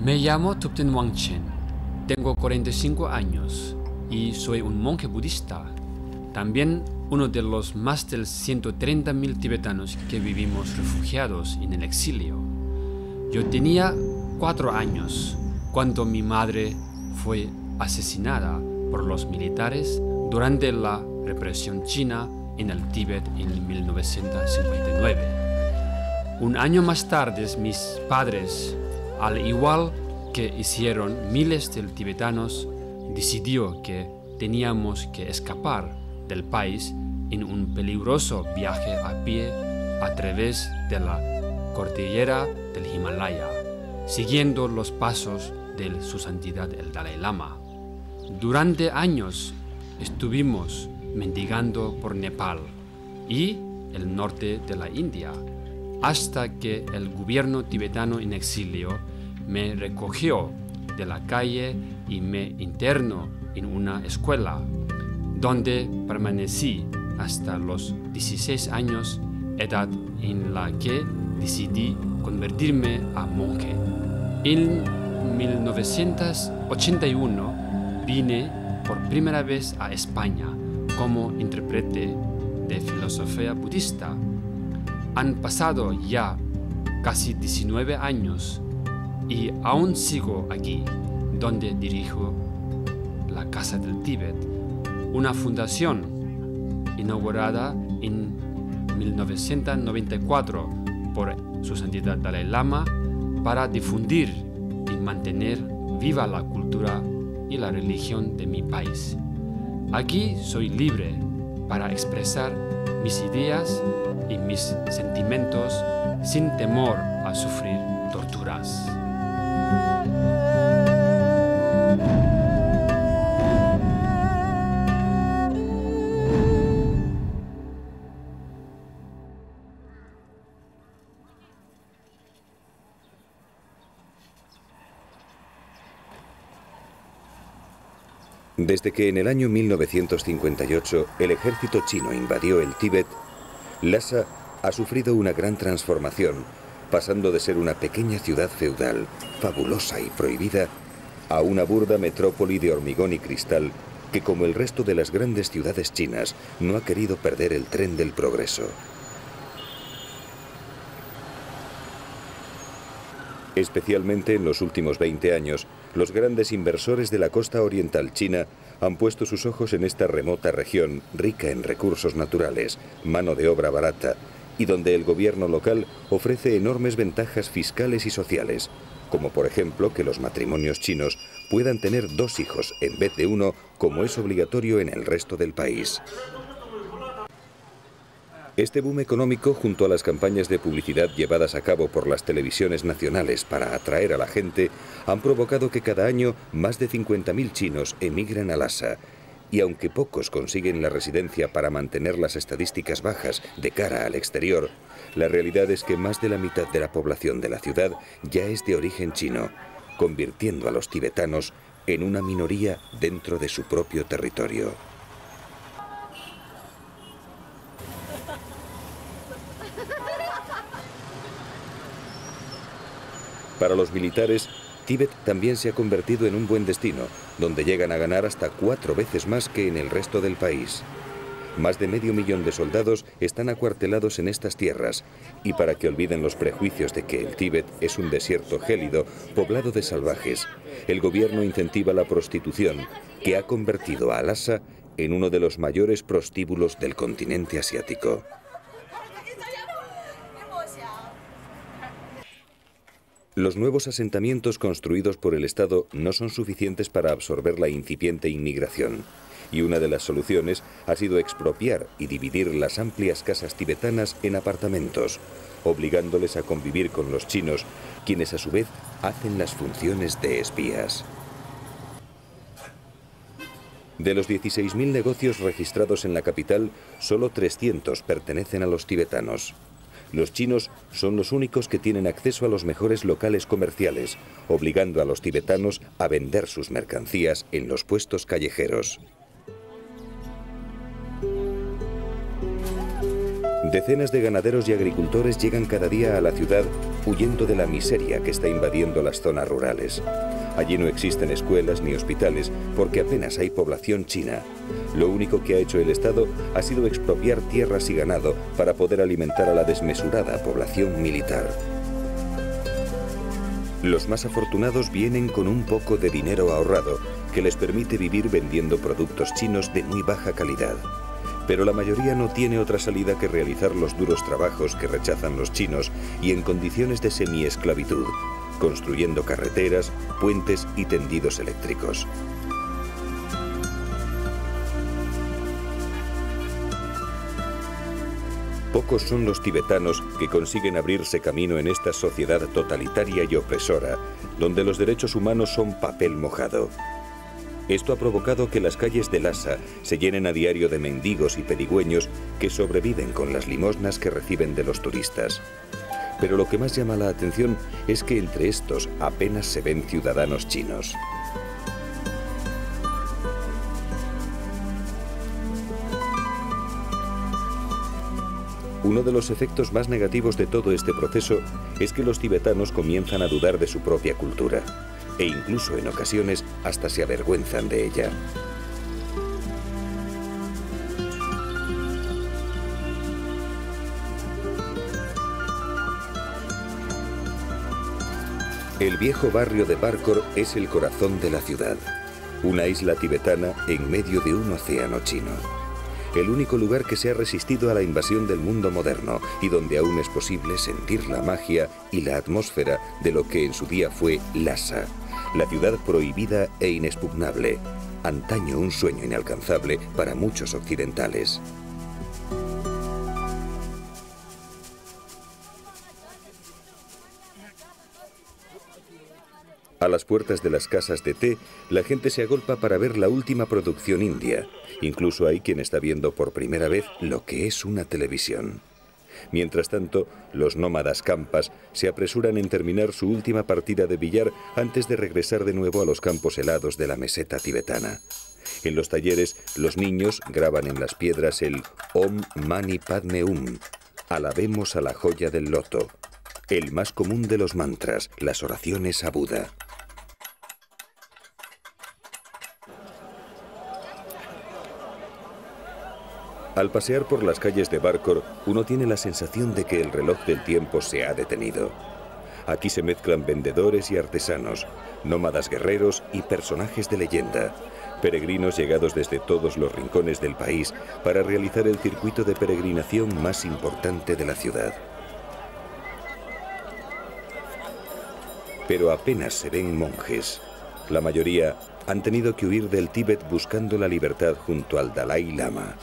Me llamo Thupten Wangchen, tengo 45 años y soy un monje budista. También uno de los más de 130.000 tibetanos que vivimos refugiados en el exilio. Yo tenía 4 años cuando mi madre fue asesinada por los militares durante la represión china en el Tíbet en 1959. Un año más tarde, mis padres, al igual que hicieron miles de tibetanos, decidió que teníamos que escapar del país en un peligroso viaje a pie a través de la cordillera del Himalaya, siguiendo los pasos de Su Santidad el Dalai Lama. Durante años estuvimos mendigando por Nepal y el norte de la India, hasta que el gobierno tibetano en exilio me recogió de la calle y me internó en una escuela, donde permanecí hasta los 16 años, edad en la que decidí convertirme a monje. En 1981 vine por primera vez a España como intérprete de filosofía budista. Han pasado ya casi 19 años y aún sigo aquí, donde dirijo la Casa del Tíbet, una fundación inaugurada en 1994 por Su Santidad Dalai Lama para difundir y mantener viva la cultura y la religión de mi país. Aquí soy libre para expresar mis ideas y mis sentimientos sin temor a sufrir torturas. Desde que en el año 1958 el ejército chino invadió el Tíbet, Lhasa ha sufrido una gran transformación, pasando de ser una pequeña ciudad feudal, fabulosa y prohibida, a una burda metrópoli de hormigón y cristal que, como el resto de las grandes ciudades chinas, no ha querido perder el tren del progreso. Especialmente en los últimos 20 años, los grandes inversores de la costa oriental china han puesto sus ojos en esta remota región rica en recursos naturales, mano de obra barata, y donde el gobierno local ofrece enormes ventajas fiscales y sociales, como por ejemplo que los matrimonios chinos puedan tener 2 hijos en vez de 1, como es obligatorio en el resto del país. Este boom económico, junto a las campañas de publicidad llevadas a cabo por las televisiones nacionales para atraer a la gente, han provocado que cada año más de 50.000 chinos emigren a Lhasa. Y aunque pocos consiguen la residencia para mantener las estadísticas bajas de cara al exterior, la realidad es que más de la mitad de la población de la ciudad ya es de origen chino, convirtiendo a los tibetanos en una minoría dentro de su propio territorio. Para los militares, Tíbet también se ha convertido en un buen destino, donde llegan a ganar hasta 4 veces más que en el resto del país. Más de medio millón de soldados están acuartelados en estas tierras, y para que olviden los prejuicios de que el Tíbet es un desierto gélido, poblado de salvajes, el gobierno incentiva la prostitución, que ha convertido a Lhasa en uno de los mayores prostíbulos del continente asiático. Los nuevos asentamientos construidos por el Estado no son suficientes para absorber la incipiente inmigración, y una de las soluciones ha sido expropiar y dividir las amplias casas tibetanas en apartamentos, obligándoles a convivir con los chinos, quienes a su vez hacen las funciones de espías. De los 16.000 negocios registrados en la capital, solo 300 pertenecen a los tibetanos. Los chinos son los únicos que tienen acceso a los mejores locales comerciales, obligando a los tibetanos a vender sus mercancías en los puestos callejeros. Decenas de ganaderos y agricultores llegan cada día a la ciudad huyendo de la miseria que está invadiendo las zonas rurales. Allí no existen escuelas ni hospitales porque apenas hay población china. Lo único que ha hecho el Estado ha sido expropiar tierras y ganado para poder alimentar a la desmesurada población militar. Los más afortunados vienen con un poco de dinero ahorrado que les permite vivir vendiendo productos chinos de muy baja calidad. Pero la mayoría no tiene otra salida que realizar los duros trabajos que rechazan los chinos y en condiciones de semiesclavitud, construyendo carreteras, puentes y tendidos eléctricos. Pocos son los tibetanos que consiguen abrirse camino en esta sociedad totalitaria y opresora, donde los derechos humanos son papel mojado. Esto ha provocado que las calles de Lhasa se llenen a diario de mendigos y pedigüeños que sobreviven con las limosnas que reciben de los turistas. Pero lo que más llama la atención es que entre estos apenas se ven ciudadanos chinos. Uno de los efectos más negativos de todo este proceso es que los tibetanos comienzan a dudar de su propia cultura e incluso en ocasiones hasta se avergüenzan de ella. El viejo barrio de Barkor es el corazón de la ciudad, una isla tibetana en medio de un océano chino. El único lugar que se ha resistido a la invasión del mundo moderno y donde aún es posible sentir la magia y la atmósfera de lo que en su día fue Lhasa, la ciudad prohibida e inexpugnable, antaño un sueño inalcanzable para muchos occidentales. A las puertas de las casas de té, la gente se agolpa para ver la última producción india. Incluso hay quien está viendo por primera vez lo que es una televisión. Mientras tanto, los nómadas campas se apresuran en terminar su última partida de billar antes de regresar de nuevo a los campos helados de la meseta tibetana. En los talleres, los niños graban en las piedras el Om Mani Padme Hum, alabemos a la joya del loto, el más común de los mantras, las oraciones a Buda. Al pasear por las calles de Barkor, uno tiene la sensación de que el reloj del tiempo se ha detenido. Aquí se mezclan vendedores y artesanos, nómadas guerreros y personajes de leyenda, peregrinos llegados desde todos los rincones del país para realizar el circuito de peregrinación más importante de la ciudad. Pero apenas se ven monjes. La mayoría han tenido que huir del Tíbet buscando la libertad junto al Dalai Lama.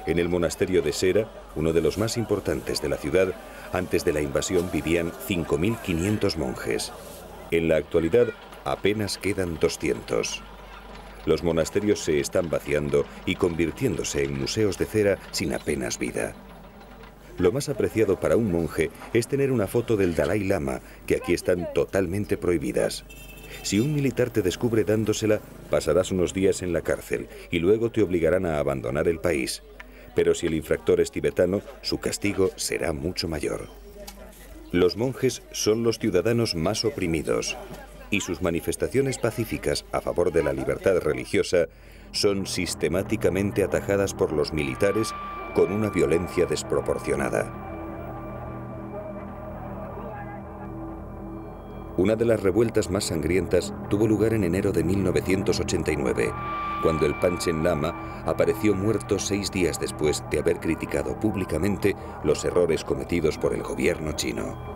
En el monasterio de Sera, uno de los más importantes de la ciudad, antes de la invasión vivían 5.500 monjes. En la actualidad apenas quedan 200. Los monasterios se están vaciando y convirtiéndose en museos de cera sin apenas vida. Lo más apreciado para un monje es tener una foto del Dalai Lama, que aquí están totalmente prohibidas. Si un militar te descubre dándosela, pasarás unos días en la cárcel y luego te obligarán a abandonar el país. Pero si el infractor es tibetano, su castigo será mucho mayor. Los monjes son los ciudadanos más oprimidos y sus manifestaciones pacíficas a favor de la libertad religiosa son sistemáticamente atajadas por los militares con una violencia desproporcionada. Una de las revueltas más sangrientas tuvo lugar en enero de 1989, cuando el Panchen Lama apareció muerto 6 días después de haber criticado públicamente los errores cometidos por el gobierno chino.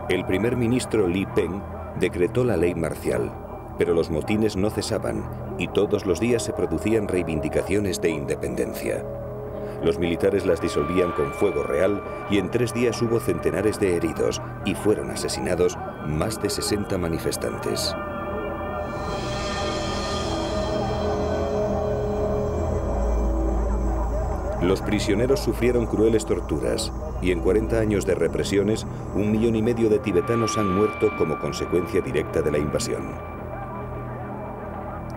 El primer ministro Li Peng decretó la ley marcial, pero los motines no cesaban y todos los días se producían reivindicaciones de independencia. Los militares las disolvían con fuego real y en 3 días hubo centenares de heridos y fueron asesinados más de 60 manifestantes. Los prisioneros sufrieron crueles torturas y en 40 años de represiones, 1,5 millones de tibetanos han muerto como consecuencia directa de la invasión.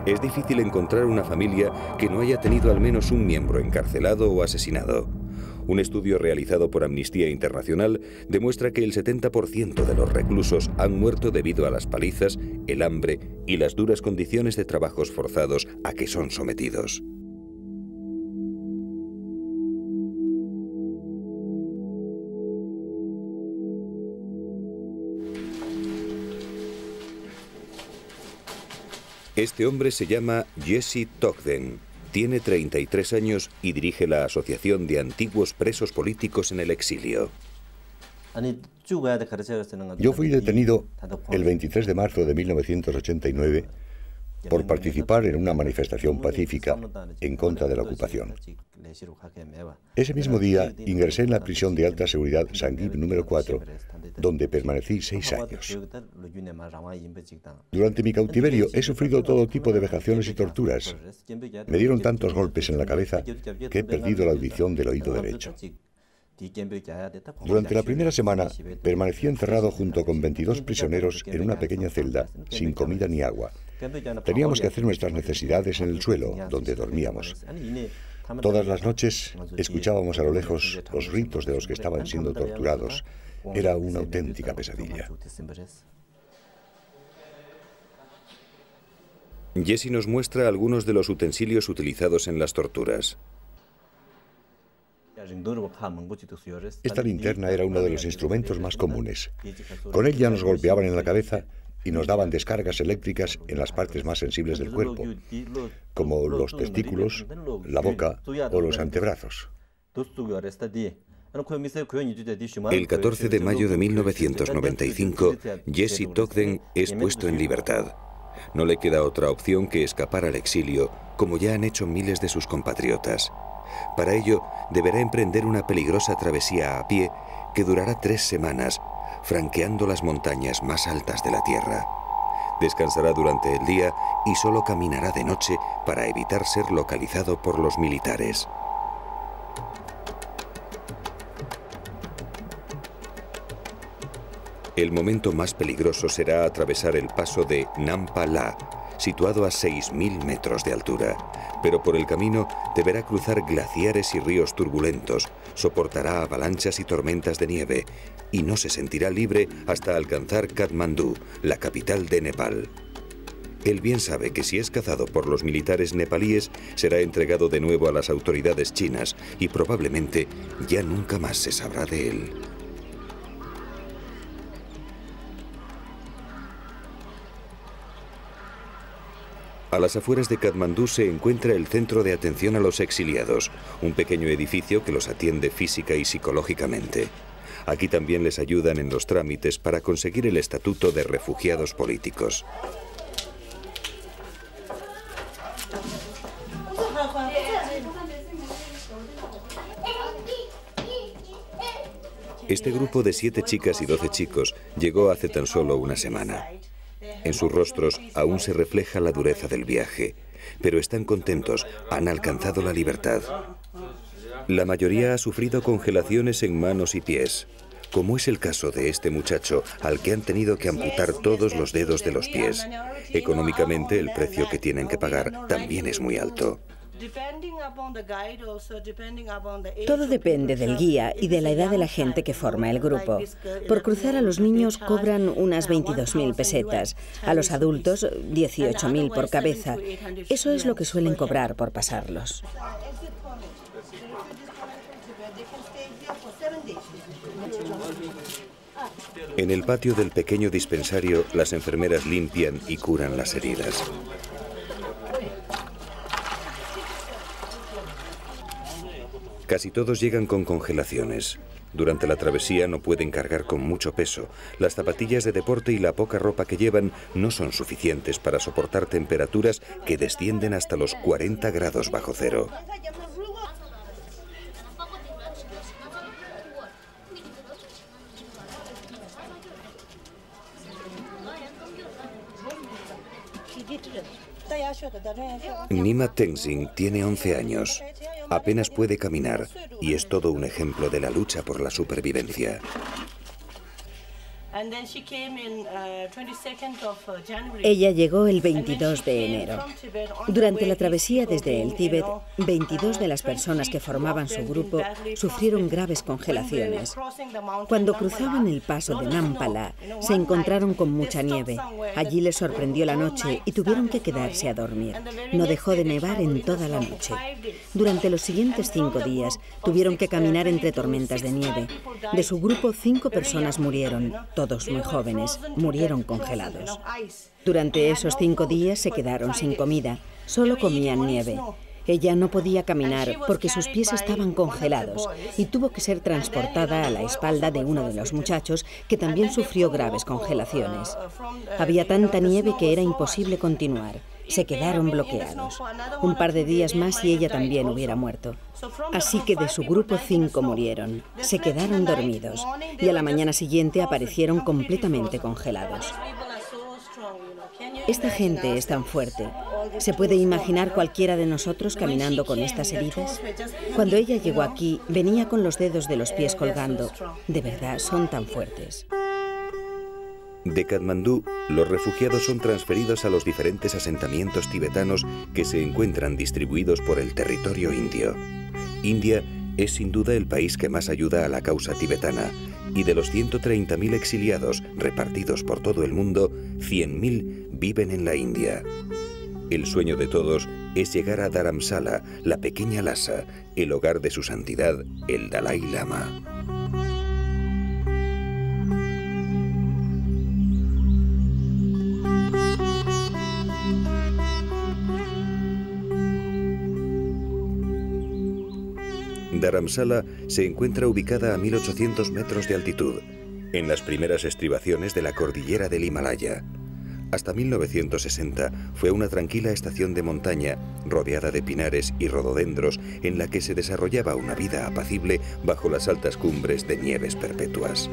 Es difícil encontrar una familia que no haya tenido al menos un miembro encarcelado o asesinado. Un estudio realizado por Amnistía Internacional demuestra que el 70% de los reclusos han muerto debido a las palizas, el hambre y las duras condiciones de trabajos forzados a que son sometidos. Este hombre se llama Jesse Togden, tiene 33 años y dirige la Asociación de Antiguos Presos Políticos en el Exilio. Yo fui detenido el 23 de marzo de 1989 por participar en una manifestación pacífica en contra de la ocupación. Ese mismo día ingresé en la prisión de alta seguridad Sangib número 4, donde permanecí 6 años. Durante mi cautiverio he sufrido todo tipo de vejaciones y torturas. Me dieron tantos golpes en la cabeza que he perdido la audición del oído derecho. Durante la primera semana permanecí encerrado junto con 22 prisioneros en una pequeña celda, sin comida ni agua. Teníamos que hacer nuestras necesidades en el suelo, donde dormíamos. Todas las noches escuchábamos a lo lejos los gritos de los que estaban siendo torturados. Era una auténtica pesadilla. Jesse nos muestra algunos de los utensilios utilizados en las torturas. Esta linterna era uno de los instrumentos más comunes. Con ella nos golpeaban en la cabeza y nos daban descargas eléctricas en las partes más sensibles del cuerpo, como los testículos, la boca o los antebrazos. El 14 de mayo de 1995, Jesse Togden es puesto en libertad. No le queda otra opción que escapar al exilio, como ya han hecho miles de sus compatriotas. Para ello, deberá emprender una peligrosa travesía a pie que durará 3 semanas, franqueando las montañas más altas de la Tierra. Descansará durante el día y solo caminará de noche para evitar ser localizado por los militares. El momento más peligroso será atravesar el paso de Nampa La, situado a 6.000 metros de altura. Pero por el camino deberá cruzar glaciares y ríos turbulentos, soportará avalanchas y tormentas de nieve y no se sentirá libre hasta alcanzar Katmandú, la capital de Nepal. Él bien sabe que si es cazado por los militares nepalíes, será entregado de nuevo a las autoridades chinas y probablemente ya nunca más se sabrá de él. A las afueras de Katmandú se encuentra el Centro de Atención a los Exiliados, un pequeño edificio que los atiende física y psicológicamente. Aquí también les ayudan en los trámites para conseguir el estatuto de refugiados políticos. Este grupo de 7 chicas y 12 chicos llegó hace tan solo una semana. En sus rostros aún se refleja la dureza del viaje, pero están contentos, han alcanzado la libertad. La mayoría ha sufrido congelaciones en manos y pies, como es el caso de este muchacho, al que han tenido que amputar todos los dedos de los pies. Económicamente, el precio que tienen que pagar también es muy alto. Todo depende del guía y de la edad de la gente que forma el grupo. Por cruzar a los niños cobran unas 22.000 pesetas, a los adultos 18.000 por cabeza. Eso es lo que suelen cobrar por pasarlos. En el patio del pequeño dispensario, las enfermeras limpian y curan las heridas. Casi todos llegan con congelaciones. Durante la travesía no pueden cargar con mucho peso. Las zapatillas de deporte y la poca ropa que llevan no son suficientes para soportar temperaturas que descienden hasta los 40 grados bajo cero. Nima Tenzing tiene 11 años. Apenas puede caminar y es todo un ejemplo de la lucha por la supervivencia. Ella llegó el 22 de enero. Durante la travesía desde el Tíbet, 22 de las personas que formaban su grupo sufrieron graves congelaciones. Cuando cruzaban el paso de Nampala, se encontraron con mucha nieve. Allí les sorprendió la noche y tuvieron que quedarse a dormir. No dejó de nevar en toda la noche. Durante los siguientes 5 días, tuvieron que caminar entre tormentas de nieve. De su grupo, 5 personas murieron. Todos muy jóvenes, murieron congelados. Durante esos 5 días se quedaron sin comida, solo comían nieve. Ella no podía caminar porque sus pies estaban congelados y tuvo que ser transportada a la espalda de uno de los muchachos que también sufrió graves congelaciones. Había tanta nieve que era imposible continuar. Se quedaron bloqueados. Un par de días más y ella también hubiera muerto. Así que de su grupo 5 murieron. Se quedaron dormidos y a la mañana siguiente aparecieron completamente congelados. Esta gente es tan fuerte. ¿Se puede imaginar cualquiera de nosotros caminando con estas heridas? Cuando ella llegó aquí, venía con los dedos de los pies colgando. De verdad, son tan fuertes. De Katmandú, los refugiados son transferidos a los diferentes asentamientos tibetanos que se encuentran distribuidos por el territorio indio. India es sin duda el país que más ayuda a la causa tibetana, y de los 130.000 exiliados repartidos por todo el mundo, 100.000 viven en la India. El sueño de todos es llegar a Dharamsala, la pequeña Lhasa, el hogar de su santidad, el Dalai Lama. Dharamsala se encuentra ubicada a 1800 metros de altitud, en las primeras estribaciones de la cordillera del Himalaya. Hasta 1960 fue una tranquila estación de montaña, rodeada de pinares y rododendros, en la que se desarrollaba una vida apacible bajo las altas cumbres de nieves perpetuas.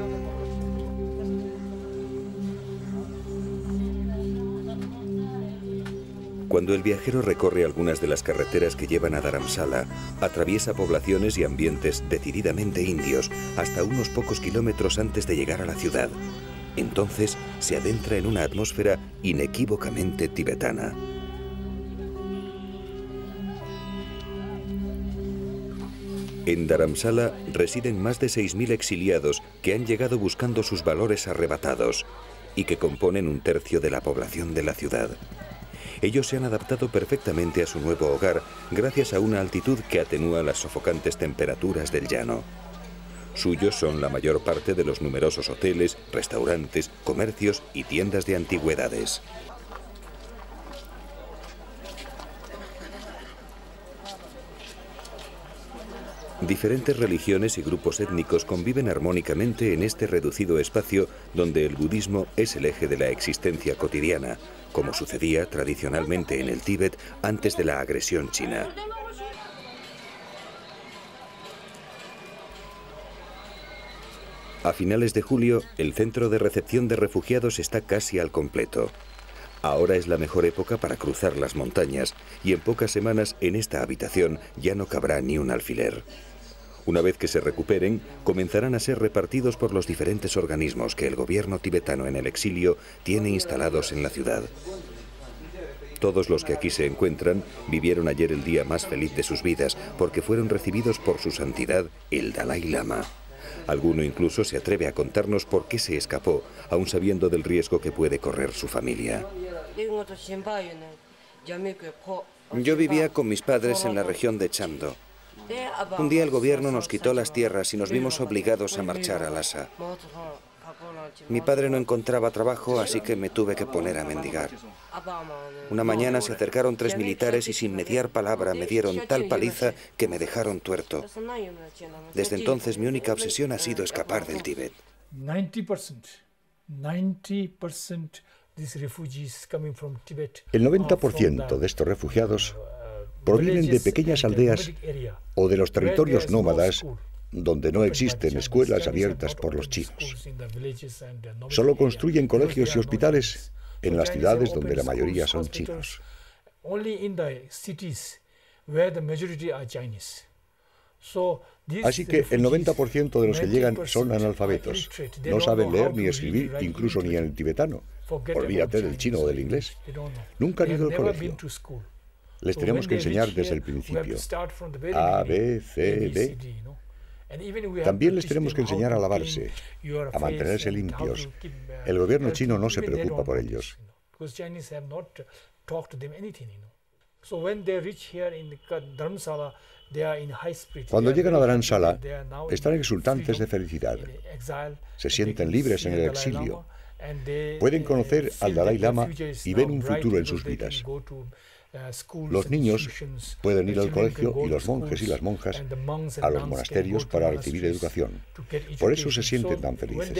Cuando el viajero recorre algunas de las carreteras que llevan a Dharamsala, atraviesa poblaciones y ambientes decididamente indios hasta unos pocos kilómetros antes de llegar a la ciudad. Entonces se adentra en una atmósfera inequívocamente tibetana. En Dharamsala residen más de 6.000 exiliados que han llegado buscando sus valores arrebatados y que componen un tercio de la población de la ciudad. Ellos se han adaptado perfectamente a su nuevo hogar gracias a una altitud que atenúa las sofocantes temperaturas del llano. Suyos son la mayor parte de los numerosos hoteles, restaurantes, comercios y tiendas de antigüedades. Diferentes religiones y grupos étnicos conviven armónicamente en este reducido espacio donde el budismo es el eje de la existencia cotidiana, como sucedía tradicionalmente en el Tíbet antes de la agresión china. A finales de julio, el centro de recepción de refugiados está casi al completo. Ahora es la mejor época para cruzar las montañas y en pocas semanas en esta habitación ya no cabrá ni un alfiler. Una vez que se recuperen, comenzarán a ser repartidos por los diferentes organismos que el gobierno tibetano en el exilio tiene instalados en la ciudad. Todos los que aquí se encuentran vivieron ayer el día más feliz de sus vidas porque fueron recibidos por su santidad, el Dalai Lama. Alguno incluso se atreve a contarnos por qué se escapó, aun sabiendo del riesgo que puede correr su familia. Yo vivía con mis padres en la región de Chamdo. Un día el gobierno nos quitó las tierras y nos vimos obligados a marchar a Lhasa. Mi padre no encontraba trabajo, así que me tuve que poner a mendigar. Una mañana se acercaron 3 militares y sin mediar palabra me dieron tal paliza que me dejaron tuerto. Desde entonces mi única obsesión ha sido escapar del Tíbet. 90% El 90% de estos refugiados provienen de pequeñas aldeas o de los territorios nómadas donde no existen escuelas abiertas por los chinos. Solo construyen colegios y hospitales en las ciudades donde la mayoría son chinos. Así que el 90% de los que llegan son analfabetos. No saben leer ni escribir, incluso ni en el tibetano. Olvídate del chino o del inglés. Nunca han ido al colegio. Les tenemos que enseñar desde el principio. A, B, C, D. También les tenemos que enseñar a lavarse, a mantenerse limpios. El gobierno chino no se preocupa por ellos. Cuando llegan a Dharamsala, están exultantes de felicidad. Se sienten libres en el exilio. Pueden conocer al Dalai Lama y ven un futuro en sus vidas. Los niños pueden ir al colegio y los monjes y las monjas a los monasterios para recibir educación. Por eso se sienten tan felices.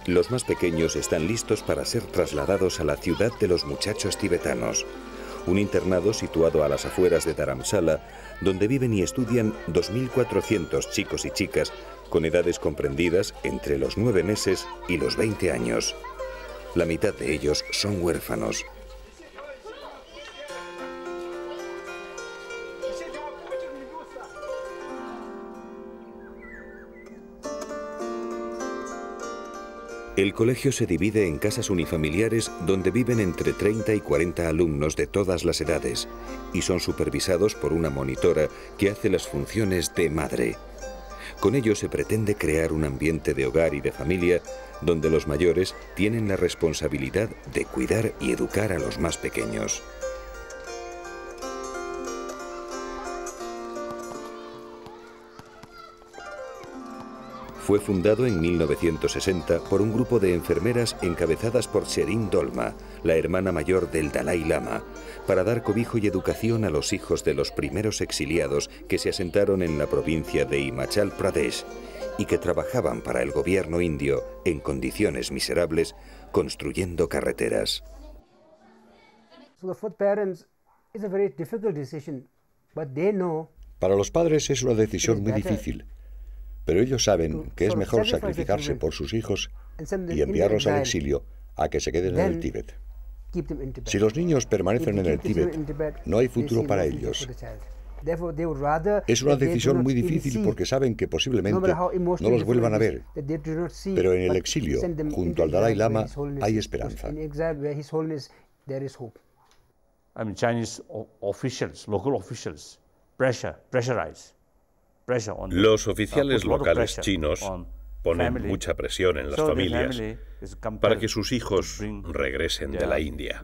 Los más pequeños están listos para ser trasladados a la ciudad de los muchachos tibetanos, un internado situado a las afueras de Dharamsala, donde viven y estudian 2.400 chicos y chicas con edades comprendidas entre los 9 meses y los 20 años. La mitad de ellos son huérfanos. El colegio se divide en casas unifamiliares donde viven entre 30 y 40 alumnos de todas las edades y son supervisados por una monitora que hace las funciones de madre. Con ello se pretende crear un ambiente de hogar y de familia donde los mayores tienen la responsabilidad de cuidar y educar a los más pequeños. Fue fundado en 1960 por un grupo de enfermeras encabezadas por Sherin Dolma, la hermana mayor del Dalai Lama, para dar cobijo y educación a los hijos de los primeros exiliados que se asentaron en la provincia de Himachal Pradesh y que trabajaban para el gobierno indio en condiciones miserables, construyendo carreteras. Para los padres es una decisión muy difícil. Pero ellos saben que es mejor sacrificarse por sus hijos y enviarlos al exilio a que se queden en el Tíbet. Si los niños permanecen en el Tíbet, no hay futuro para ellos. Es una decisión muy difícil porque saben que posiblemente no los vuelvan a ver. Pero en el exilio, junto al Dalai Lama, hay esperanza. Chinese officials, local officials, pressurize. Los oficiales locales chinos ponen mucha presión en las familias para que sus hijos regresen de la India.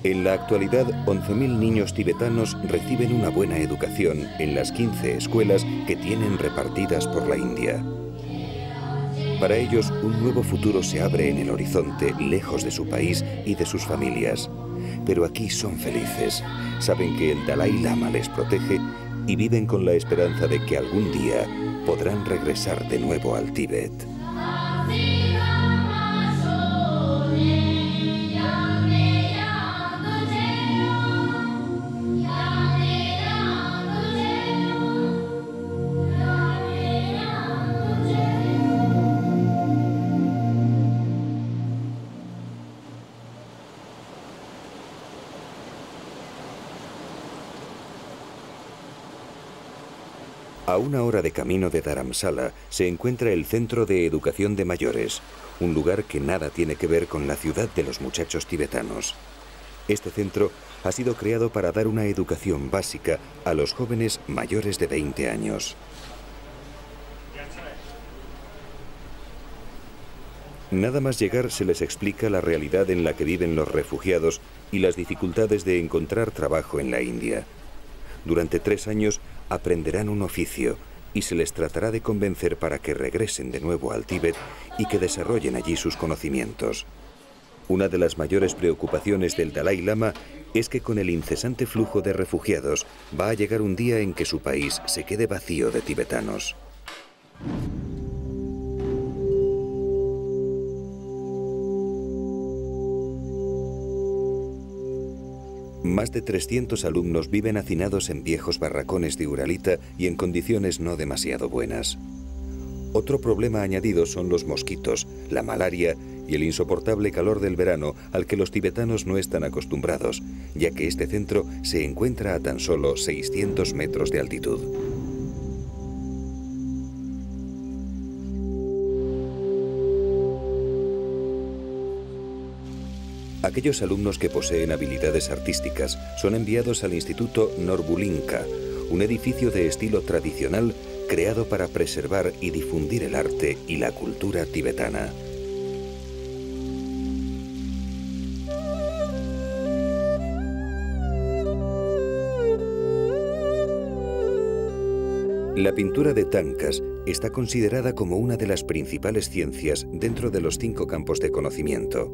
En la actualidad, 11.000 niños tibetanos reciben una buena educación en las 15 escuelas que tienen repartidas por la India. Para ellos, un nuevo futuro se abre en el horizonte, lejos de su país y de sus familias. Pero aquí son felices, saben que el Dalai Lama les protege y viven con la esperanza de que algún día podrán regresar de nuevo al Tíbet. A una hora de camino de Dharamsala se encuentra el Centro de Educación de Mayores, un lugar que nada tiene que ver con la ciudad de los muchachos tibetanos. Este centro ha sido creado para dar una educación básica a los jóvenes mayores de 20 años. Nada más llegar se les explica la realidad en la que viven los refugiados y las dificultades de encontrar trabajo en la India. Durante 3 años aprenderán un oficio y se les tratará de convencer para que regresen de nuevo al Tíbet y que desarrollen allí sus conocimientos. Una de las mayores preocupaciones del Dalai Lama es que con el incesante flujo de refugiados va a llegar un día en que su país se quede vacío de tibetanos. Más de 300 alumnos viven hacinados en viejos barracones de uralita y en condiciones no demasiado buenas. Otro problema añadido son los mosquitos, la malaria y el insoportable calor del verano al que los tibetanos no están acostumbrados, ya que este centro se encuentra a tan solo 600 metros de altitud. Aquellos alumnos que poseen habilidades artísticas son enviados al Instituto Norbulinka, un edificio de estilo tradicional creado para preservar y difundir el arte y la cultura tibetana. La pintura de Tankas está considerada como una de las principales ciencias dentro de los 5 campos de conocimiento,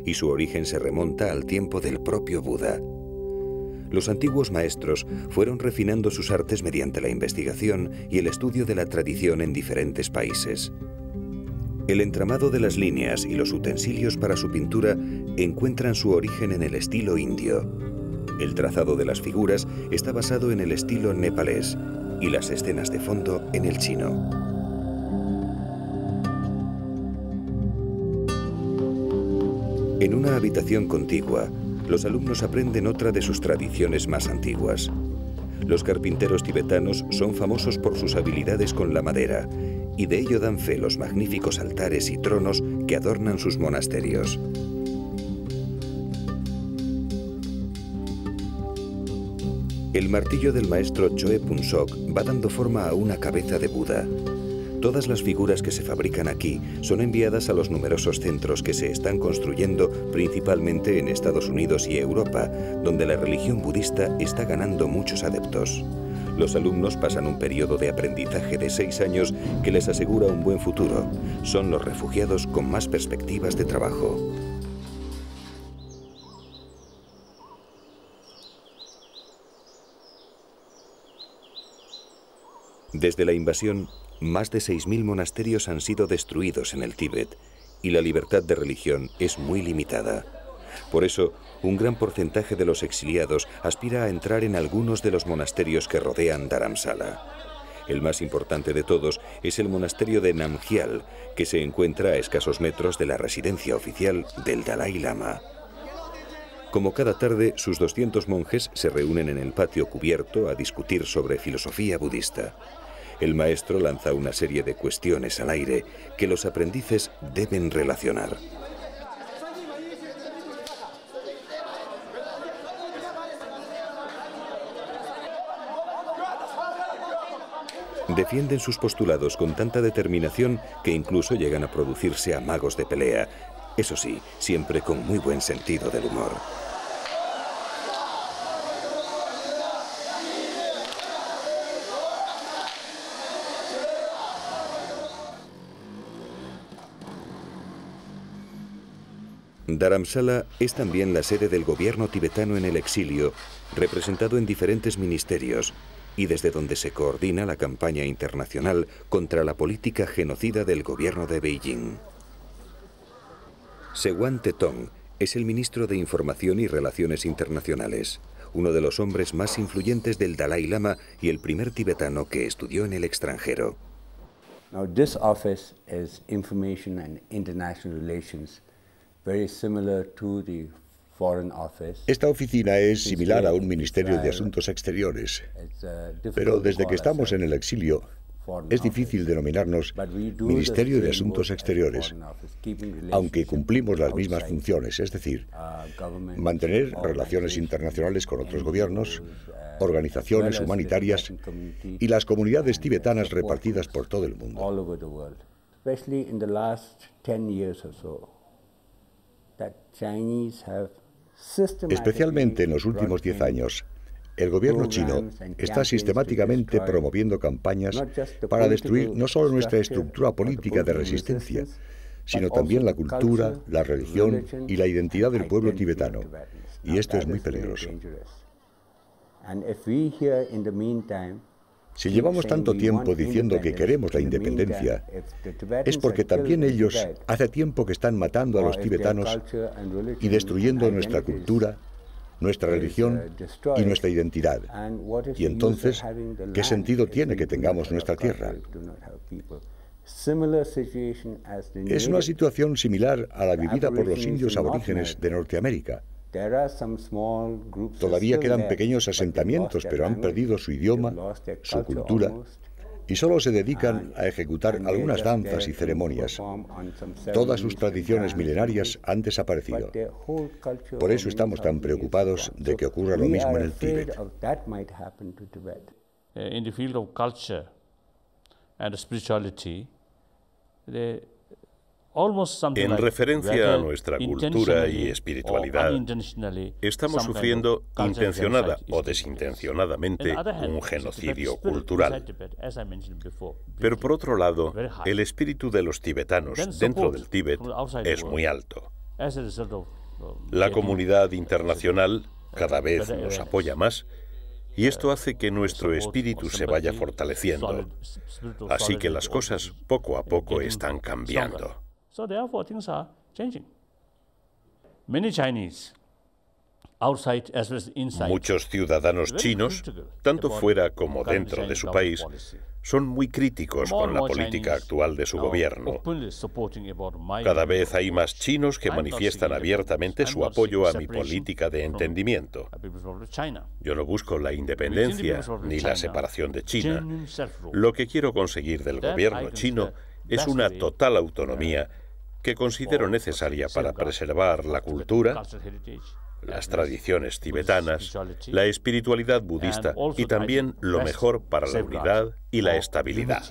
y su origen se remonta al tiempo del propio Buda. Los antiguos maestros fueron refinando sus artes mediante la investigación y el estudio de la tradición en diferentes países. El entramado de las líneas y los utensilios para su pintura encuentran su origen en el estilo indio. El trazado de las figuras está basado en el estilo nepalés y las escenas de fondo en el chino. En una habitación contigua, los alumnos aprenden otra de sus tradiciones más antiguas. Los carpinteros tibetanos son famosos por sus habilidades con la madera, y de ello dan fe los magníficos altares y tronos que adornan sus monasterios. El martillo del maestro Choe Punsok va dando forma a una cabeza de Buda. Todas las figuras que se fabrican aquí son enviadas a los numerosos centros que se están construyendo principalmente en Estados Unidos y Europa, donde la religión budista está ganando muchos adeptos. Los alumnos pasan un periodo de aprendizaje de 6 años que les asegura un buen futuro. Son los refugiados con más perspectivas de trabajo. Desde la invasión, más de 6.000 monasterios han sido destruidos en el Tíbet y la libertad de religión es muy limitada. Por eso, un gran porcentaje de los exiliados aspira a entrar en algunos de los monasterios que rodean Dharamsala. El más importante de todos es el monasterio de Namgyal, que se encuentra a escasos metros de la residencia oficial del Dalai Lama. Como cada tarde, sus 200 monjes se reúnen en el patio cubierto a discutir sobre filosofía budista. El maestro lanza una serie de cuestiones al aire que los aprendices deben relacionar. Defienden sus postulados con tanta determinación que incluso llegan a producirse amagos de pelea, eso sí, siempre con muy buen sentido del humor. Dharamsala es también la sede del gobierno tibetano en el exilio, representado en diferentes ministerios, y desde donde se coordina la campaña internacional contra la política genocida del gobierno de Beijing. Sewan Tetong es el ministro de Información y Relaciones Internacionales, uno de los hombres más influyentes del Dalai Lama y el primer tibetano que estudió en el extranjero. Now, this office is Information and International Relations. Very similar to the Foreign Office. Esta oficina es similar a un Ministerio de Asuntos Exteriores, pero desde que estamos en el exilio es difícil denominarnos Ministerio de Asuntos Exteriores, aunque cumplimos las mismas funciones, es decir, mantener relaciones internacionales con otros gobiernos, organizaciones humanitarias y las comunidades tibetanas repartidas por todo el mundo. Especialmente en los últimos 10 años, el gobierno chino está sistemáticamente promoviendo campañas para destruir no solo nuestra estructura política de resistencia, sino también la cultura, la religión y la identidad del pueblo tibetano. Y esto es muy peligroso. Si llevamos tanto tiempo diciendo que queremos la independencia, es porque también ellos hace tiempo que están matando a los tibetanos y destruyendo nuestra cultura, nuestra religión y nuestra identidad. Y entonces, ¿qué sentido tiene que tengamos nuestra tierra? Es una situación similar a la vivida por los indios aborígenes de Norteamérica. Todavía quedan pequeños asentamientos, pero han perdido su idioma, su cultura, y solo se dedican a ejecutar algunas danzas y ceremonias. Todas sus tradiciones milenarias han desaparecido. Por eso estamos tan preocupados de que ocurra lo mismo en el Tíbet. In the field of culture and spirituality, en referencia a nuestra cultura y espiritualidad, estamos sufriendo intencionada o desintencionadamente un genocidio cultural. Pero por otro lado, el espíritu de los tibetanos dentro del Tíbet es muy alto. La comunidad internacional cada vez nos apoya más y esto hace que nuestro espíritu se vaya fortaleciendo. Así que las cosas poco a poco están cambiando. So therefore things are changing. Many Chinese outside as well as inside. Muchos ciudadanos chinos, tanto fuera como dentro de su país, son muy críticos con la política actual de su gobierno. Cada vez hay más chinos que manifiestan abiertamente su apoyo a mi política de entendimiento. Yo no busco la independencia ni la separación de China. Lo que quiero conseguir del gobierno chino es una total autonomía que considero necesaria para preservar la cultura, las tradiciones tibetanas, la espiritualidad budista y también lo mejor para la unidad y la estabilidad.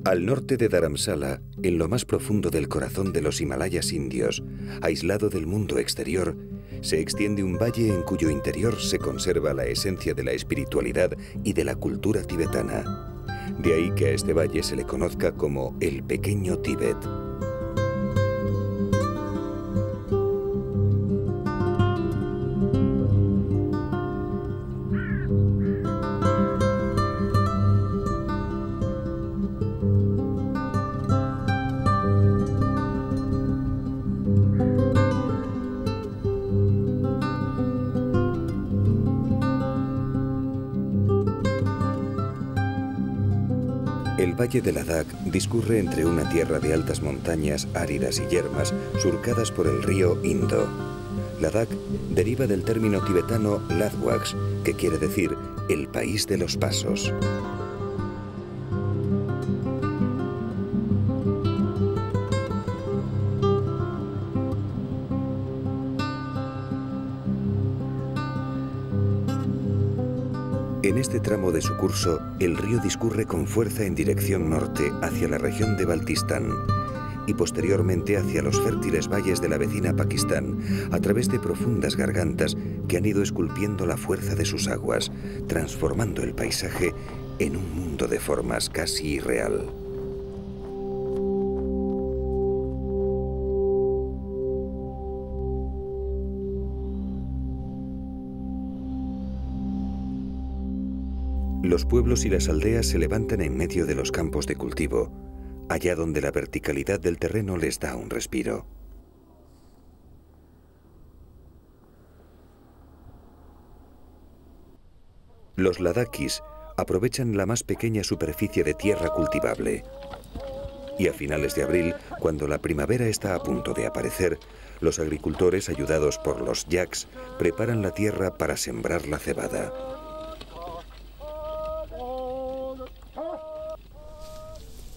Al norte de Dharamsala, en lo más profundo del corazón de los Himalayas indios, aislado del mundo exterior, se extiende un valle en cuyo interior se conserva la esencia de la espiritualidad y de la cultura tibetana. De ahí que a este valle se le conozca como el Pequeño Tíbet. El valle de Ladakh discurre entre una tierra de altas montañas áridas y yermas surcadas por el río Indo. Ladakh deriva del término tibetano Ladwax, que quiere decir el país de los pasos. En este tramo de su curso, el río discurre con fuerza en dirección norte hacia la región de Baltistán y posteriormente hacia los fértiles valles de la vecina Pakistán, a través de profundas gargantas que han ido esculpiendo la fuerza de sus aguas, transformando el paisaje en un mundo de formas casi irreal. Los pueblos y las aldeas se levantan en medio de los campos de cultivo, allá donde la verticalidad del terreno les da un respiro. Los ladakis aprovechan la más pequeña superficie de tierra cultivable. Y a finales de abril, cuando la primavera está a punto de aparecer, los agricultores, ayudados por los yaks, preparan la tierra para sembrar la cebada.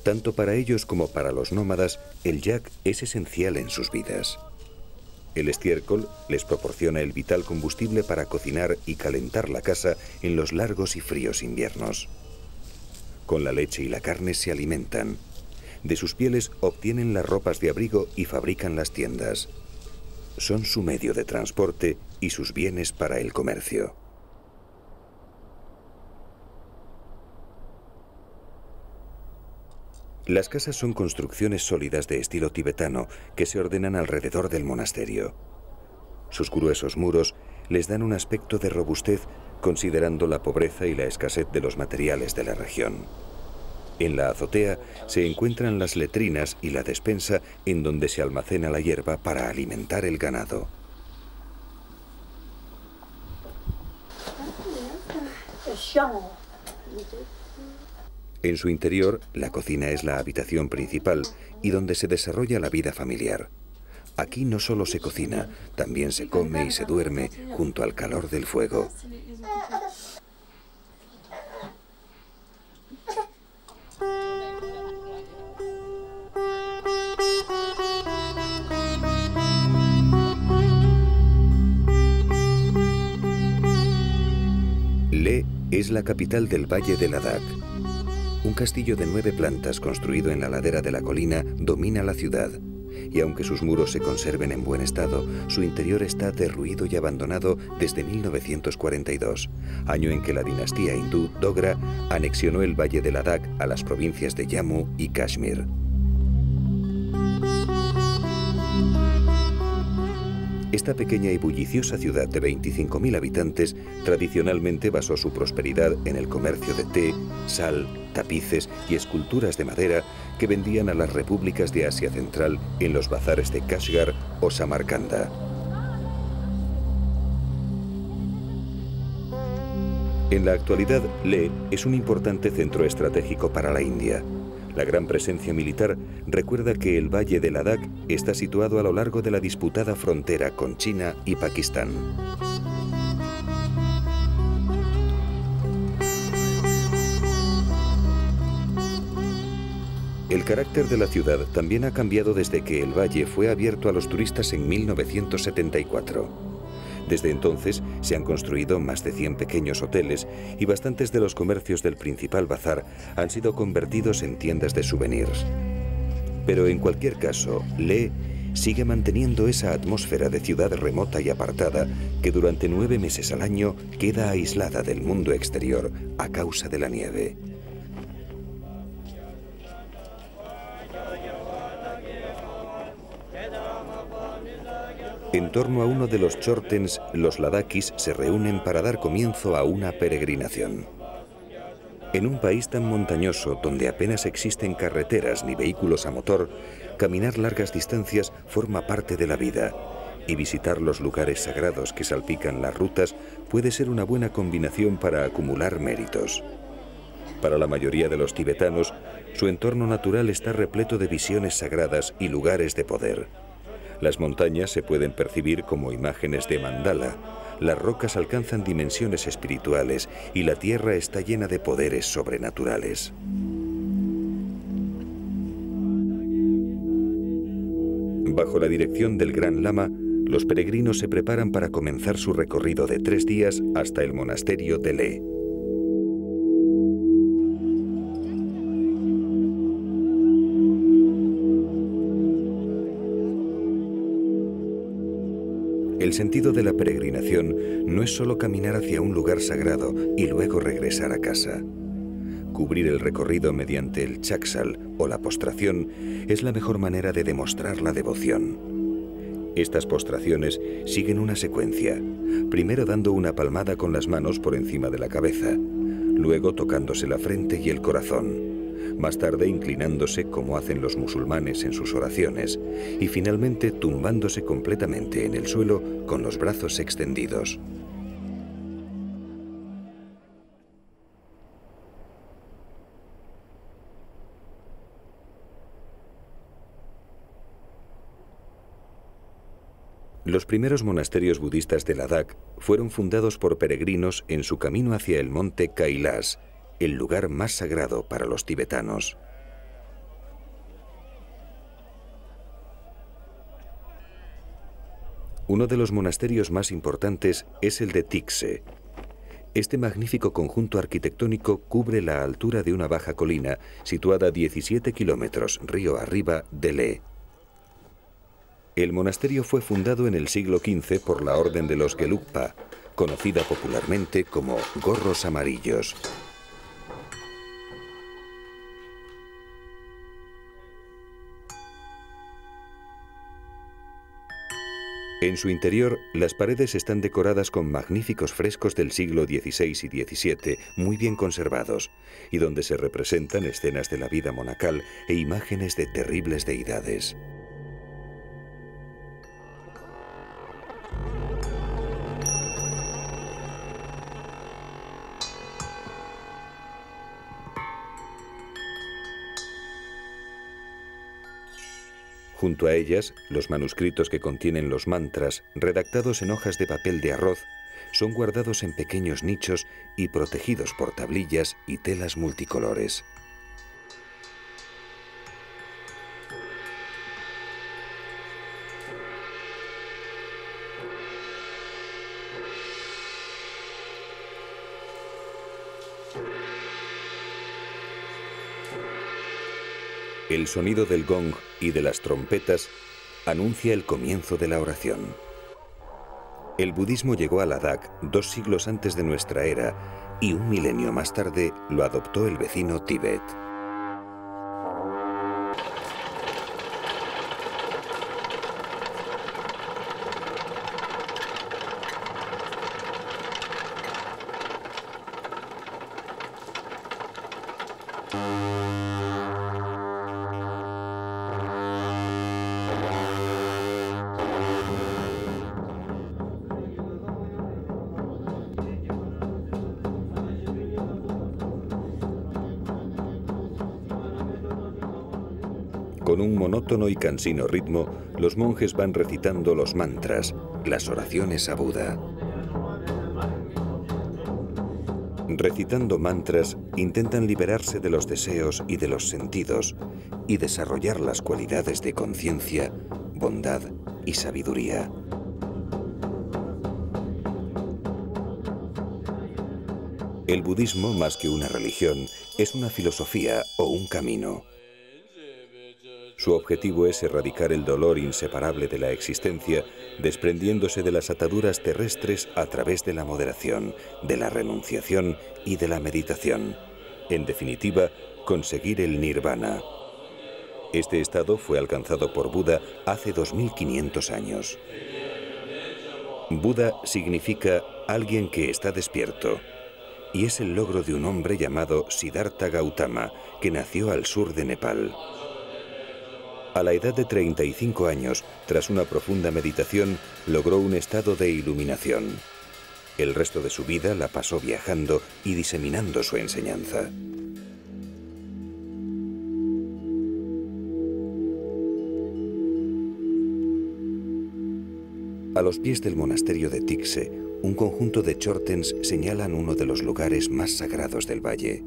Tanto para ellos como para los nómadas, el yak es esencial en sus vidas. El estiércol les proporciona el vital combustible para cocinar y calentar la casa en los largos y fríos inviernos. Con la leche y la carne se alimentan. De sus pieles obtienen las ropas de abrigo y fabrican las tiendas. Son su medio de transporte y sus bienes para el comercio. Las casas son construcciones sólidas de estilo tibetano que se ordenan alrededor del monasterio. Sus gruesos muros les dan un aspecto de robustez considerando la pobreza y la escasez de los materiales de la región. En la azotea se encuentran las letrinas y la despensa en donde se almacena la hierba para alimentar el ganado. En su interior, la cocina es la habitación principal y donde se desarrolla la vida familiar. Aquí no solo se cocina, también se come y se duerme junto al calor del fuego. Leh es la capital del Valle de Ladakh. Un castillo de 9 plantas construido en la ladera de la colina domina la ciudad. Y aunque sus muros se conserven en buen estado, su interior está derruido y abandonado desde 1942, año en que la dinastía hindú Dogra anexionó el Valle de Ladakh a las provincias de Jammu y Kashmir. Esta pequeña y bulliciosa ciudad de 25.000 habitantes tradicionalmente basó su prosperidad en el comercio de té, sal, tapices y esculturas de madera que vendían a las repúblicas de Asia Central en los bazares de Kashgar o Samarcanda. En la actualidad, Leh es un importante centro estratégico para la India. La gran presencia militar recuerda que el Valle de Ladakh está situado a lo largo de la disputada frontera con China y Pakistán. El carácter de la ciudad también ha cambiado desde que el valle fue abierto a los turistas en 1974. Desde entonces se han construido más de 100 pequeños hoteles y bastantes de los comercios del principal bazar han sido convertidos en tiendas de souvenirs. Pero en cualquier caso, Leh sigue manteniendo esa atmósfera de ciudad remota y apartada que durante 9 meses al año queda aislada del mundo exterior a causa de la nieve. En torno a uno de los chortens, los ladaquis se reúnen para dar comienzo a una peregrinación. En un país tan montañoso, donde apenas existen carreteras ni vehículos a motor, caminar largas distancias forma parte de la vida, y visitar los lugares sagrados que salpican las rutas puede ser una buena combinación para acumular méritos. Para la mayoría de los tibetanos, su entorno natural está repleto de visiones sagradas y lugares de poder. Las montañas se pueden percibir como imágenes de mandala, las rocas alcanzan dimensiones espirituales y la tierra está llena de poderes sobrenaturales. Bajo la dirección del Gran Lama, los peregrinos se preparan para comenzar su recorrido de 3 días hasta el monasterio de Leh. El sentido de la peregrinación no es solo caminar hacia un lugar sagrado y luego regresar a casa. Cubrir el recorrido mediante el chaksal o la postración es la mejor manera de demostrar la devoción. Estas postraciones siguen una secuencia, primero dando una palmada con las manos por encima de la cabeza, luego tocándose la frente y el corazón, más tarde inclinándose como hacen los musulmanes en sus oraciones y finalmente tumbándose completamente en el suelo con los brazos extendidos. Los primeros monasterios budistas de Ladakh fueron fundados por peregrinos en su camino hacia el monte Kailas, el lugar más sagrado para los tibetanos. Uno de los monasterios más importantes es el de Tikse. Este magnífico conjunto arquitectónico cubre la altura de una baja colina situada a 17 kilómetros río arriba de Leh. El monasterio fue fundado en el siglo XV por la Orden de los Gelugpa, conocida popularmente como gorros amarillos. En su interior, las paredes están decoradas con magníficos frescos del siglo XVI y XVII, muy bien conservados, y donde se representan escenas de la vida monacal e imágenes de terribles deidades. Junto a ellas, los manuscritos que contienen los mantras, redactados en hojas de papel de arroz, son guardados en pequeños nichos y protegidos por tablillas y telas multicolores. El sonido del gong y de las trompetas anuncia el comienzo de la oración. El budismo llegó a Ladakh 2 siglos antes de nuestra era y 1 milenio más tarde lo adoptó el vecino Tíbet. Con un monótono y cansino ritmo, los monjes van recitando los mantras, las oraciones a Buda. Recitando mantras, intentan liberarse de los deseos y de los sentidos y desarrollar las cualidades de conciencia, bondad y sabiduría. El budismo, más que una religión, es una filosofía o un camino. Su objetivo es erradicar el dolor inseparable de la existencia, desprendiéndose de las ataduras terrestres a través de la moderación, de la renunciación y de la meditación. En definitiva, conseguir el nirvana. Este estado fue alcanzado por Buda hace 2500 años. Buda significa alguien que está despierto, y es el logro de un hombre llamado Siddhartha Gautama, que nació al sur de Nepal. A la edad de 35 años, tras una profunda meditación, logró un estado de iluminación. El resto de su vida la pasó viajando y diseminando su enseñanza. A los pies del monasterio de Tikse, un conjunto de chortens señalan uno de los lugares más sagrados del valle.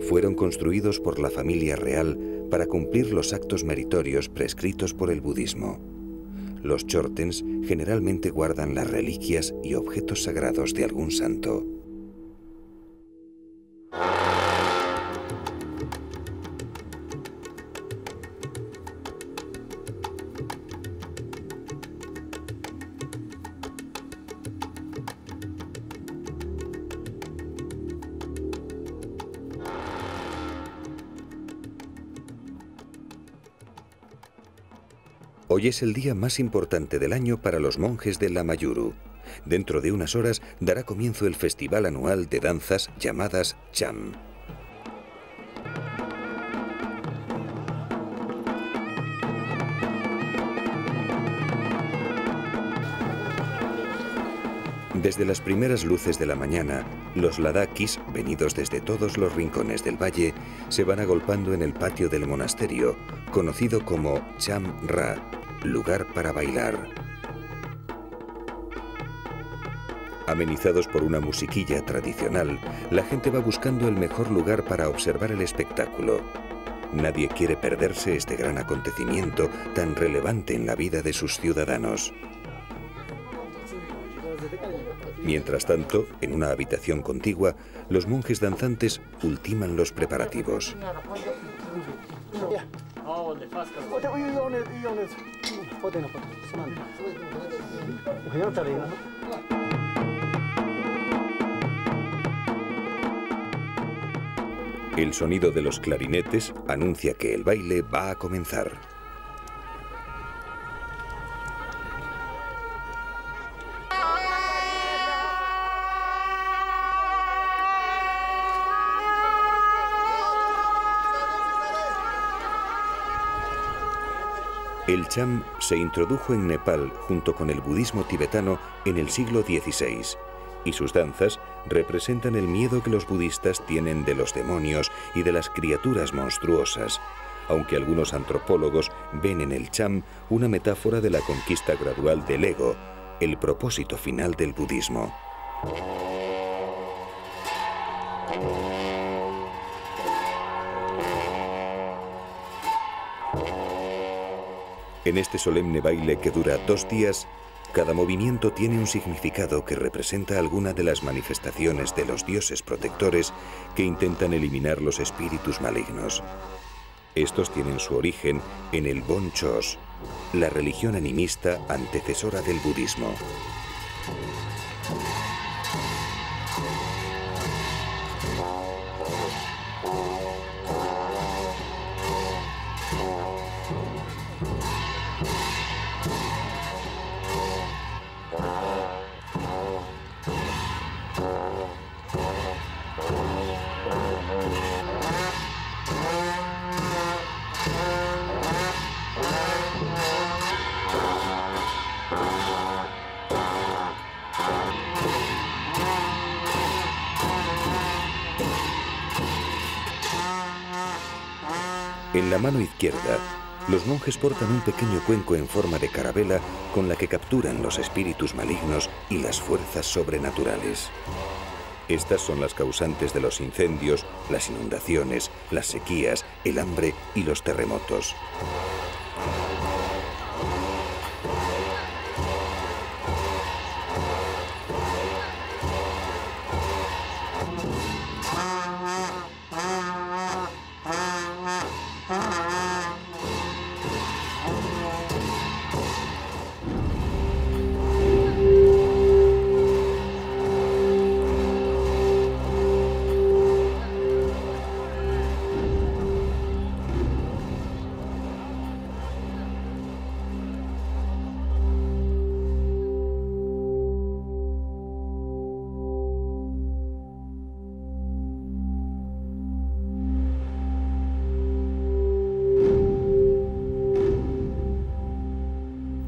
Fueron construidos por la familia real para cumplir los actos meritorios prescritos por el budismo. Los chortens generalmente guardan las reliquias y objetos sagrados de algún santo. Hoy es el día más importante del año para los monjes de Lamayuru. Dentro de unas horas dará comienzo el festival anual de danzas llamadas Cham. Desde las primeras luces de la mañana, los ladakis, venidos desde todos los rincones del valle, se van agolpando en el patio del monasterio, conocido como Cham Ra, lugar para bailar. Amenizados por una musiquilla tradicional, la gente va buscando el mejor lugar para observar el espectáculo. Nadie quiere perderse este gran acontecimiento tan relevante en la vida de sus ciudadanos. Mientras tanto, en una habitación contigua, los monjes danzantes ultiman los preparativos. El sonido de los clarinetes anuncia que el baile va a comenzar. El cham se introdujo en Nepal junto con el budismo tibetano en el siglo XVI, y sus danzas representan el miedo que los budistas tienen de los demonios y de las criaturas monstruosas, aunque algunos antropólogos ven en el cham una metáfora de la conquista gradual del ego, el propósito final del budismo. En este solemne baile que dura 2 días, cada movimiento tiene un significado que representa alguna de las manifestaciones de los dioses protectores que intentan eliminar los espíritus malignos. Estos tienen su origen en el Bon Chos, la religión animista antecesora del budismo. En la mano izquierda, los monjes portan un pequeño cuenco en forma de carabela con la que capturan los espíritus malignos y las fuerzas sobrenaturales. Estas son las causantes de los incendios, las inundaciones, las sequías, el hambre y los terremotos.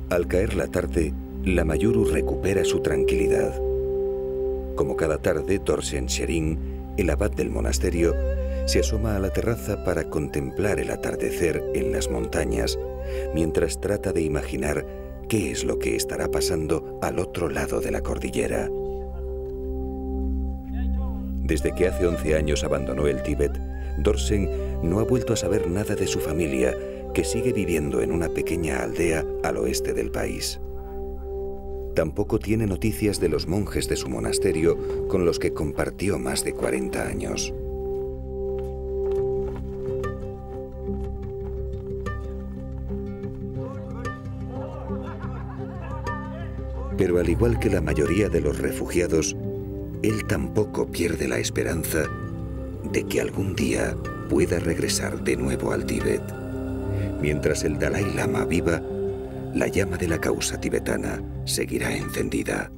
Al caer la tarde, la Mayuru recupera su tranquilidad. Como cada tarde, Dorsen Shering, el abad del monasterio, se asoma a la terraza para contemplar el atardecer en las montañas, mientras trata de imaginar qué es lo que estará pasando al otro lado de la cordillera. Desde que hace 11 años abandonó el Tíbet, Dorsen no ha vuelto a saber nada de su familia, que sigue viviendo en una pequeña aldea al oeste del país. Tampoco tiene noticias de los monjes de su monasterio con los que compartió más de 40 años. Pero al igual que la mayoría de los refugiados, él tampoco pierde la esperanza de que algún día pueda regresar de nuevo al Tíbet. Mientras el Dalai Lama viva, la llama de la causa tibetana seguirá encendida.